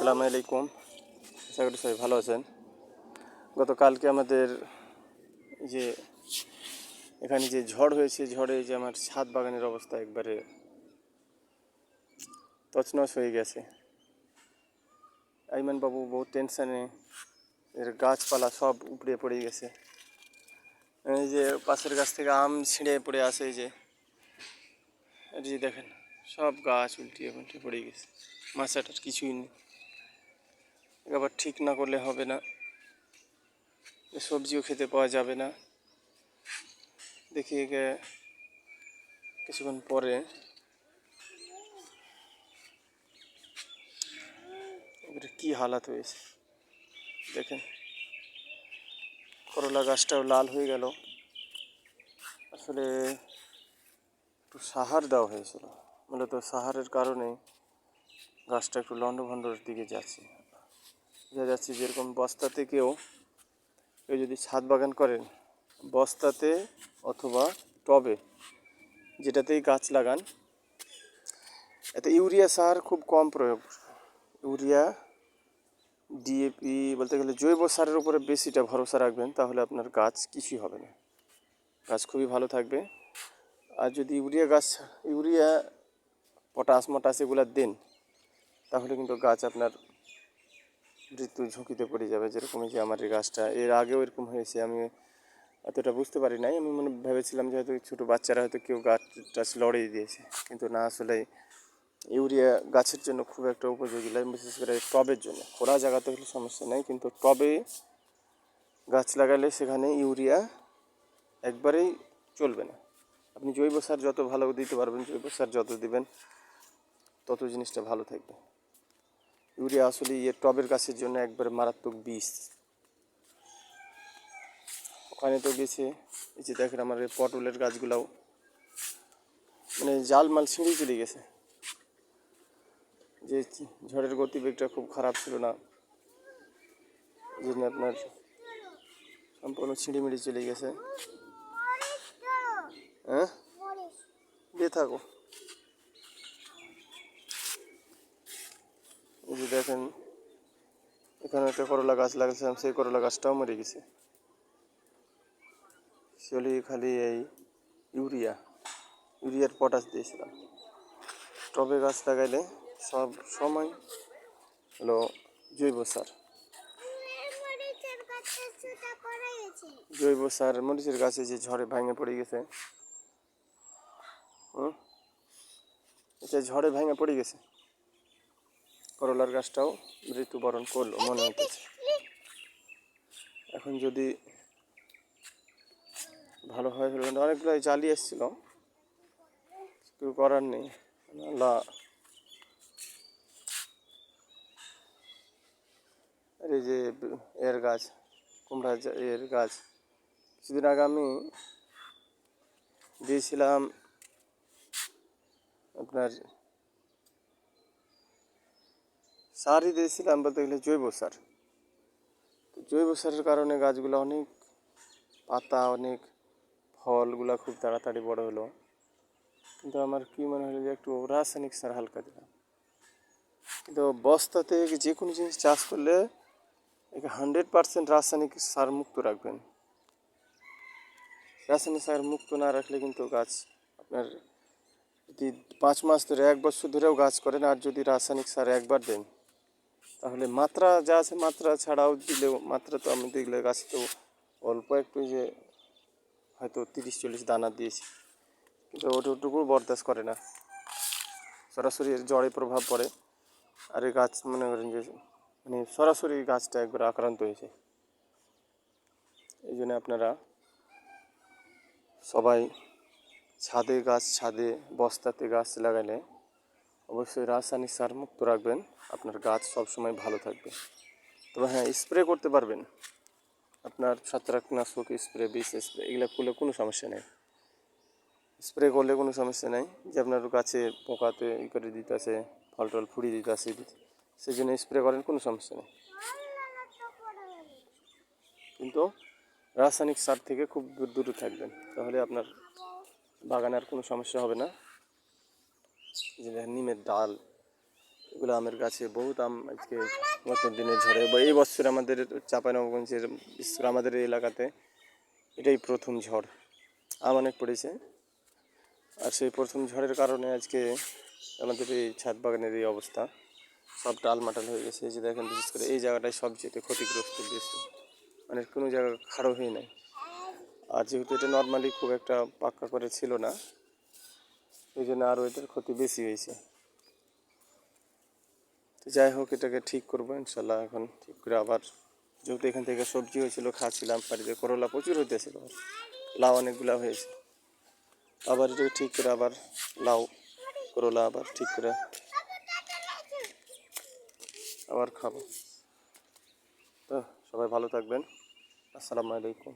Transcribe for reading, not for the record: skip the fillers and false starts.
আসসালামু আলাইকুম। আশা করি সবাই ভালো আছেন। গতকালকে আমাদের যে এখানে যে ঝড় হয়েছে, ঝড়ে যে আমার ছাদ বাগানের অবস্থা একবারে তছনছ হয়ে গেছে। আইমান বাবু বহুত টেনশানে, এর গাছপালা সব উপড়ে পড়ে গেছে। এই যে পাশের গাছ থেকে আম ছিঁড়ে পড়ে আসে, এই যে দেখেন সব গাছ উল্টিয়ে উল্টে পড়ে গেছে। মাছাটার কিছুই নেই, আবার ঠিক না করলে হবে না, সবজিও খেতে পাওয়া যাবে না। দেখি কিছুক্ষণ পরে এবারে কী হালাত হয়েছে দেখেন। করলা গাছটাও লাল হয়ে গেল। আসলে একটু সাহার দেওয়া হয়েছিল, মূলত সাহারের কারণে গাছটা একটু লন্ডভন্ডর দিকে যাচ্ছে। বোঝা যাচ্ছে যেরকম বস্তা থেকেও কেউ যদি ছাদ বাগান করেন, বস্তাতে অথবা টবে যেটাতেই গাছ লাগান, এতে ইউরিয়া সার খুব কম প্রয়োগ। ইউরিয়া, ডিএপি বলতে গেলে জৈব সারের উপরে বেশিটা ভরসা রাখবেন, তাহলে আপনার গাছ কিছুই হবে না, গাছ খুবই ভালো থাকবে। আর যদি ইউরিয়া পটাশ এগুলো দেন, তাহলে কিন্তু গাছ আপনার মৃত্যুর ঝুঁকিতে পড়ে যাবে। যেরকম যে আমার এই গাছটা এর আগেও এরকম হয়েছে, আমি এতটা বুঝতে পারি নাই। আমি ভেবেছিলাম যে হয়তো ছোটো বাচ্চারা হয়তো কেউ গাছ লড়িয়ে দিয়েছে, কিন্তু না, আসলে ইউরিয়া গাছের জন্য খুব একটা উপযোগী নয়, বিশেষ করে টবের জন্য। খোলা জায়গাতে হলে সমস্যা নেই, কিন্তু টবে গাছ লাগালে সেখানে ইউরিয়া একবারেই চলবে না। আপনি জৈব সার যত ভালো দিতে পারবেন, জৈব সার যত দিবেন, তত জিনিসটা ভালো থাকবে। ইউরিয়া আসলে টবের গাছের জন্য একবারে মারাত্মক বিষ। ওখানে তো গেছে, এই যে দেখেন আমার এই পটলের গাছগুলাও মানে জালমাল ছিঁড়ে চলে গেছে। যে ঝড়ের গতিবেগটা খুব খারাপ ছিল না, এই জন্য আপনার সম্পূর্ণ ছিঁড়িমিড়ি চলে গেছে। হ্যাঁ, দিয়ে থাকো। এই যে দেখেন এখানে একটা করলা গাছ লাগাচ্ছিলাম, সেই করলা গাছটাও মরে গেছে। চলি খালি এই ইউরিয়ার পটাশ দিয়েছিলাম। টবে গাছ লাগাইলে সব সময় হলো জৈব সার। জৈব সার মরিচের গাছে যে ঝড়ে ভেঙে পড়ে গেছে, এটা ঝড়ে ভেঙে পড়ে গেছে। করলার গাছটাও মৃত্যুবরণ করলো মনে হইতেছে। এখন যদি ভালো হয় হলো, অনেকগুলো জালি এসেছিল, কিছু করার নেই। আল্লাহ, এই যে এর গাছ, কুমড়া এর গাছ, কিছুদিন আগে আমি দিয়েছিলাম আপনার সারই দিয়েছিলাম, বলতে গেলে জৈব সার। তো জৈব সারের কারণে গাছগুলো অনেক পাতা, অনেক ফলগুলো খুব তাড়াতাড়ি বড় হলো। কিন্তু আমার কি মনে হলো যে একটু রাসায়নিক সার হালকা দিলাম। কিন্তু বস্তাতে যে কোনো জিনিস চাষ করলে একে 100% রাসায়নিক সার মুক্ত রাখবেন। রাসায়নিক সার মুক্ত না রাখলে কিন্তু গাছ আপনার যদি 5 মাস ধরে, 1 বছর ধরেও গাছ করেন, আর যদি রাসায়নিক সার একবার দেন, তাহলে মাত্রা যা আছে মাত্রা ছাড়াও দিলেও, মাত্রা তো আমি দেখলে গাছ তো অল্প একটু, যে হয়তো 30-40 দানা দিয়েছি, কিন্তু ওটুকু বরদাস্ত করে না, সরাসরি এর জড়ে প্রভাব পড়ে। আর এই গাছ মনে করেন যে মানে সরাসরি গাছটা একবার আক্রান্ত হয়েছে। এই জন্য আপনারা সবাই ছাদে বস্তাতে গাছ লাগালে অবশ্যই রাসায়নিক সার মুক্ত রাখবেন, আপনার গাছ সবসময় ভালো থাকবে। তবে হ্যাঁ, স্প্রে করতে পারবেন, আপনার ছত্রাকনাশক স্প্রে, বিষ স্প্রে, এগুলো করলে কোনো সমস্যা নেই। স্প্রে করলে কোনো সমস্যা নেই, যে আপনার গাছে পোকাতে করে দিতেছে, ফল টল ফুড়িয়ে দিতেছে, সেই জন্য স্প্রে করেন, কোনো সমস্যা নেই। কিন্তু রাসায়নিক সার থেকে খুব দূরে থাকবেন, তাহলে আপনার বাগানে আর কোনো সমস্যা হবে না। যে নিমের ডাল, এগুলো আমের গাছে বহুত আম আজকে গত দিনে ঝরে, বা এই বছর আমাদের চাঁপাইনবাবগঞ্জের, বিশেষ করে আমাদের এই এলাকাতে এটাই প্রথম ঝড়। আম অনেক পড়েছে, আর সেই প্রথম ঝড়ের কারণে আজকে আমাদের এই ছাদ বাগানের এই অবস্থা, সব টালমাটাল হয়ে গেছে। এই যে দেখেন, বিশেষ করে এই জায়গাটায় সবচেয়ে ক্ষতিগ্রস্ত বেশি, মানে কোনো জায়গা খাড়ো হয়ে নাই। আর যেহেতু এটা নর্মালি খুব একটা পাক্কা করে ছিল না, এই জন্য আরও এটার ক্ষতি বেশি হয়েছে। তো যাই হোক, এটাকে ঠিক করবো ইনশাল্লাহ। এখন ঠিক করে আবার, যেহেতু এখান থেকে সবজি হয়েছিল, খাচ্ছিলাম, বাড়িতে করলা প্রচুর হইতেছিল, লাউ অনেকগুলা হয়েছে, আবার এটাকে ঠিক করে আবার লাউ করলা আবার ঠিক করে আবার খাবো। তো সবাই ভালো থাকবেন। আসসালামু আলাইকুম।